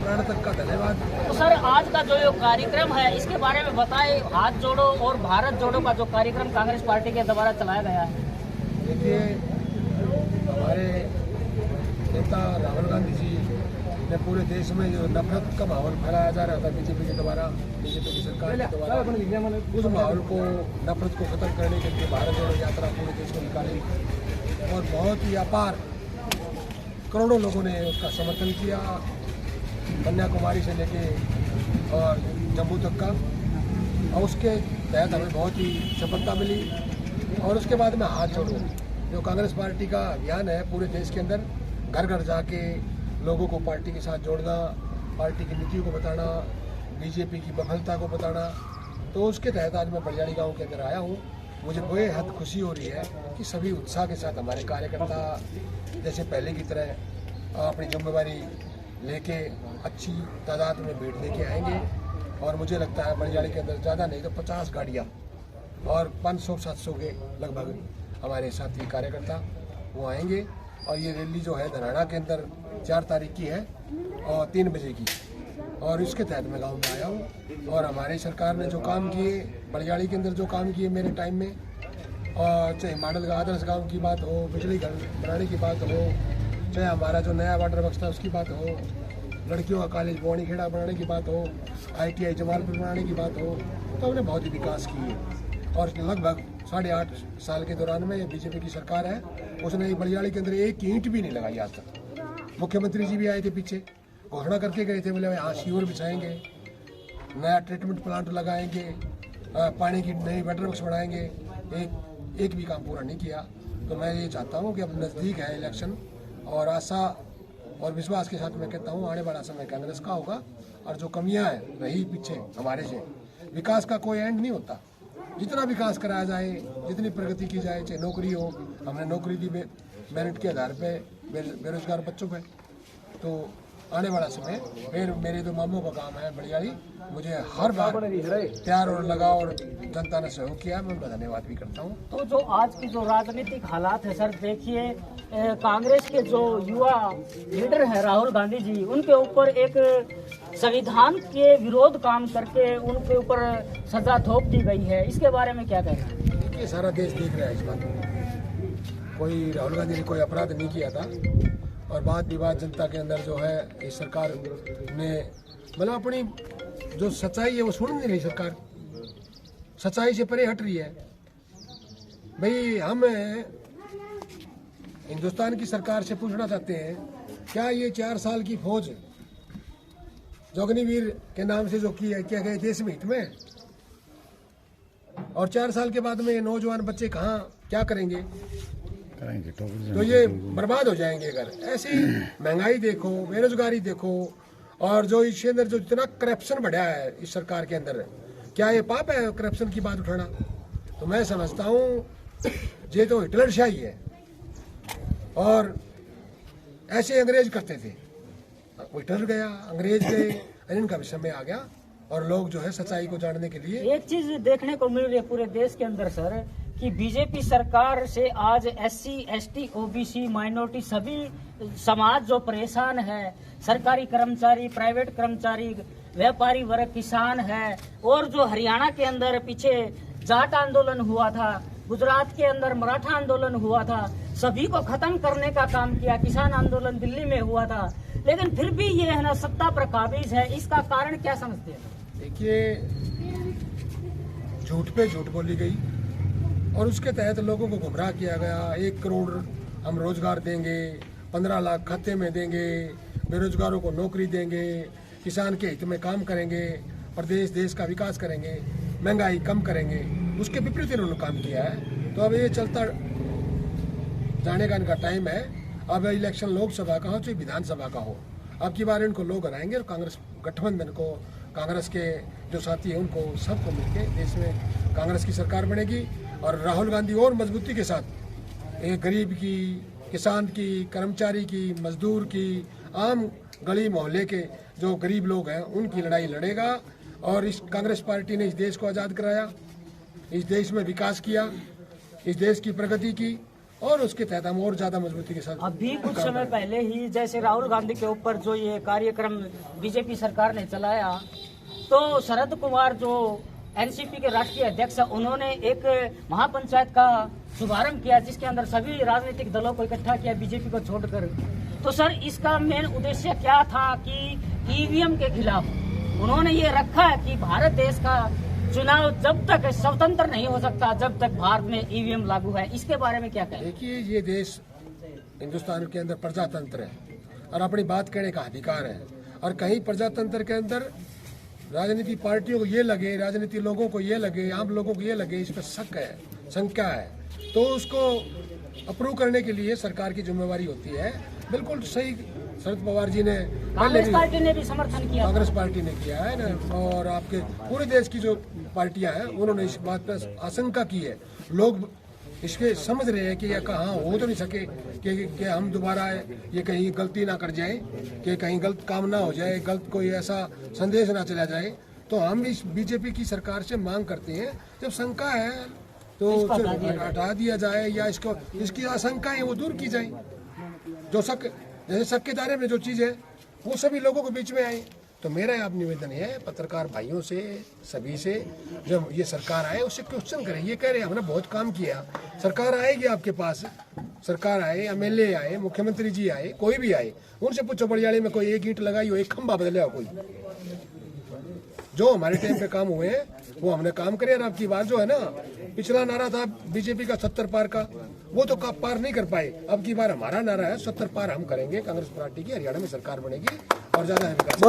प्राण तक का धन्यवाद। तो सर आज का जो ये कार्यक्रम है इसके बारे में बताएं, हाथ जोड़ो और भारत जोड़ो का जो कार्यक्रम कांग्रेस पार्टी के द्वारा चलाया गया है। देखिए, हमारे नेता राहुल गांधी जी ने पूरे देश में जो नफरत का माहौल फैलाया जा रहा था बीजेपी के द्वारा, बीजेपी की सरकार के द्वारा, उस माहौल को, नफरत को खत्म करने के लिए भारत जोड़ो यात्रा पूरे देश में निकाली और बहुत ही अपार करोड़ों लोगों ने उसका समर्थन किया, कन्याकुमारी से लेके और जम्मू तक का। और उसके तहत हमें बहुत ही सफलता मिली। और उसके बाद में हाथ जोड़ो जो कांग्रेस पार्टी का अभियान है पूरे देश के अंदर, घर घर जाके लोगों को पार्टी के साथ जोड़ना, पार्टी की नीतियों को बताना, बीजेपी की विफलता को बताना, तो उसके तहत आज मैं बलियाड़ी गांव के अंदर आया हूँ। मुझे बेहद खुशी हो रही है कि सभी उत्साह के साथ हमारे कार्यकर्ता जैसे पहले की तरह अपनी जिम्मेवारी लेके अच्छी तादाद में भीड़ लेके आएंगे। और मुझे लगता है बलियाड़ी के अंदर ज़्यादा नहीं तो 50 गाड़ियाँ और 500-700 के लगभग हमारे साथी कार्यकर्ता वो आएंगे। और ये रैली जो है धराड़ा के अंदर 4 तारीख की है और 3 बजे की, और इसके तहत मैं गांव में आया हूँ। और हमारी सरकार ने जो काम किए बलियाड़ी के अंदर, जो काम किए मेरे टाइम में, और चाहे मॉडल का आदर्श गांव की बात हो, बिजली घर बनाने की बात हो, चाहे हमारा जो नया वाटर वर्क्स था उसकी बात हो, लड़कियों का कॉलेज बोनी खेड़ा बनाने की बात हो, ITI जमालपुर बनाने की बात हो, तो हमने बहुत ही विकास किए। और लगभग 8.5 साल के दौरान में ये बीजेपी की सरकार है, उसने बलियाड़ी के अंदर एक ईंट भी नहीं लगाई आज तक। मुख्यमंत्री जी भी आए थे पीछे, घोषणा करके गए थे, बोले यहाँ सीवर बिछाएंगे, नया ट्रीटमेंट प्लांट लगाएंगे, पानी की नई वाटर वर्क्स बढ़ाएंगे, एक भी काम पूरा नहीं किया। तो मैं ये चाहता हूँ कि अब नज़दीक है इलेक्शन, और आशा और विश्वास के साथ मैं कहता हूँ आने वाला समय कांग्रेस का होगा। और जो कमियाँ हैं रही पीछे हमारे से, विकास का कोई एंड नहीं होता। जितना विकास कराया जाए, जितनी प्रगति की जाए, चाहे नौकरी हो, हमने नौकरी दी मेरिट के आधार पे बेरोजगार बच्चों पे। तो आने वाला समय फिर मेरे जो मामों का काम है बलियाड़ी, मुझे हर बार प्यार और लगाव और जनता ने सहयोग किया, मैं उनका धन्यवाद भी करता हूँ। तो जो आज की जो राजनीतिक हालात है सर, देखिए कांग्रेस के जो युवा लीडर है राहुल गांधी जी, उनके ऊपर एक संविधान के विरोध काम करके उनके ऊपर सजा थोप दी गई है, इसके बारे में क्या कहना है? देखिए, सारा देश देख रहा है इस बात को। कोई राहुल गांधी ने कोई अपराध नहीं किया था, और बात विवाद जनता के अंदर जो है इस सरकार ने मतलब अपनी जो सच्चाई है वो सुन नहीं रही। सरकार सच्चाई से परे हट रही है। भाई, हम हिंदुस्तान की सरकार से पूछना चाहते हैं, क्या ये 4 साल की फौज जो अग्निवीर के नाम से जो किया गया देश में हित में, और 4 साल के बाद में ये नौजवान बच्चे कहाँ क्या करेंगे? तो ये बर्बाद हो जाएंगे। अगर ऐसी महंगाई देखो, बेरोजगारी देखो, और जो इसके अंदर जो इतना करप्शन बढ़ा है इस सरकार के अंदर, क्या ये पाप है करप्शन की बात उठाना? तो मैं समझता हूँ ये तो हिटलरशाही है, और ऐसे अंग्रेज करते थे। हिटलर गया, अंग्रेज गए, इनका भी समय आ गया, और लोग जो है सच्चाई को जानने के लिए। एक चीज देखने को मिल रही है पूरे देश के अंदर सर, कि बीजेपी सरकार से आज SC, ST, OBC, माइनॉरिटी सभी समाज जो परेशान है, सरकारी कर्मचारी, प्राइवेट कर्मचारी, व्यापारी वर्ग, किसान है, और जो हरियाणा के अंदर पीछे जाट आंदोलन हुआ था, गुजरात के अंदर मराठा आंदोलन हुआ था, सभी को खत्म करने का काम किया, किसान आंदोलन दिल्ली में हुआ था, लेकिन फिर भी ये है ना सत्ता पर काबिज है। इसका कारण क्या समझते हैं? देखिए, झूठ पे झूठ बोली गई, और उसके तहत लोगों को गुमराह किया गया। 1 करोड़ हम रोजगार देंगे, 15 लाख खाते में देंगे, बेरोजगारों को नौकरी देंगे, किसान के हित में काम करेंगे, प्रदेश देश का विकास करेंगे, महंगाई कम करेंगे। उसके विपरीत इन्होंने काम किया है। तो अब ये चलता जाने का इनका टाइम है। अब इलेक्शन लोकसभा का हो चाहे विधानसभा का हो, अब की बार इनको लोग हराएंगे, और कांग्रेस गठबंधन को, कांग्रेस के जो साथी हैं उनको सबको मिलकर देश में कांग्रेस की सरकार बनेगी। और राहुल गांधी और मजबूती के साथ एक गरीब की, किसान की, कर्मचारी की, मजदूर की, आम गली मोहल्ले के जो गरीब लोग हैं उनकी लड़ाई लड़ेगा। और इस कांग्रेस पार्टी ने इस देश को आज़ाद कराया, इस देश में विकास किया, इस देश की प्रगति की, और उसके तहत हम और ज्यादा मजबूती के साथ अभी कुछ समय पहले ही जैसे राहुल गांधी के ऊपर जो ये कार्यक्रम बीजेपी सरकार ने चलाया, तो शरद कुमार जो एनसीपी के राष्ट्रीय अध्यक्ष हैं, उन्होंने एक महापंचायत का शुभारंभ किया जिसके अंदर सभी राजनीतिक दलों को इकट्ठा किया बीजेपी को छोड़कर। तो सर, इसका मेन उद्देश्य क्या था कि ईवीएम के खिलाफ उन्होंने ये रखा है कि भारत देश का चुनाव जब तक स्वतंत्र नहीं हो सकता जब तक भारत में ईवीएम लागू है। इसके बारे में क्या कहें? देखिए, ये देश हिंदुस्तान के अंदर प्रजातंत्र है और अपनी बात कहने का अधिकार है, और कहीं प्रजातंत्र के अंदर राजनीति पार्टियों को ये लगे, राजनीति लोगों को ये लगे, आम लोगों को ये लगे इस पर शक है, शंका है, तो उसको अप्रूव करने के लिए सरकार की जिम्मेवारी होती है। बिल्कुल सही शरद पवार जी ने, कांग्रेस पार्टी ने भी समर्थन किया, कांग्रेस पार्टी ने किया है ना, और आपके पूरे देश की जो पार्टियां हैं उन्होंने इस बात पर आशंका की है। लोग इसके समझ रहे हैं कि यह कहाँ हो तो नहीं सके कि हम दोबारा ये कहीं गलती ना कर जाए, कि कहीं गलत काम ना हो जाए, गलत कोई ऐसा संदेश ना चला जाए। तो हम इस बीजेपी की सरकार से मांग करते हैं, जब शंका है तो हटा दिया जाए, या इसको इसकी आशंकाएं वो दूर की जाए। जो शक, जैसे शक के दायरे में जो चीज़ है वो सभी लोगों के बीच में आए। तो मेरा आप निवेदन है पत्रकार भाइयों से, सभी से, जब ये सरकार आए उससे क्वेश्चन करें। ये कह रहे हैं हमने बहुत काम किया, सरकार आएगी आपके पास, सरकार आए, एमएलए आए, मुख्यमंत्री जी आए, कोई भी आए, उनसे पूछो बड़ियाली में कोई एक ईंट लगाई हो, एक खंभा बदला हो, कोई जो हमारे टाइम पे काम हुए हैं वो हमने काम करे। और आपकी बार जो है ना, पिछला नारा था बीजेपी का 70 पार का, वो तो पार नहीं कर पाए। अब की बार हमारा नारा है 70 पार हम करेंगे, कांग्रेस पार्टी की हरियाणा में सरकार बनेगी और ज्यादा विकास।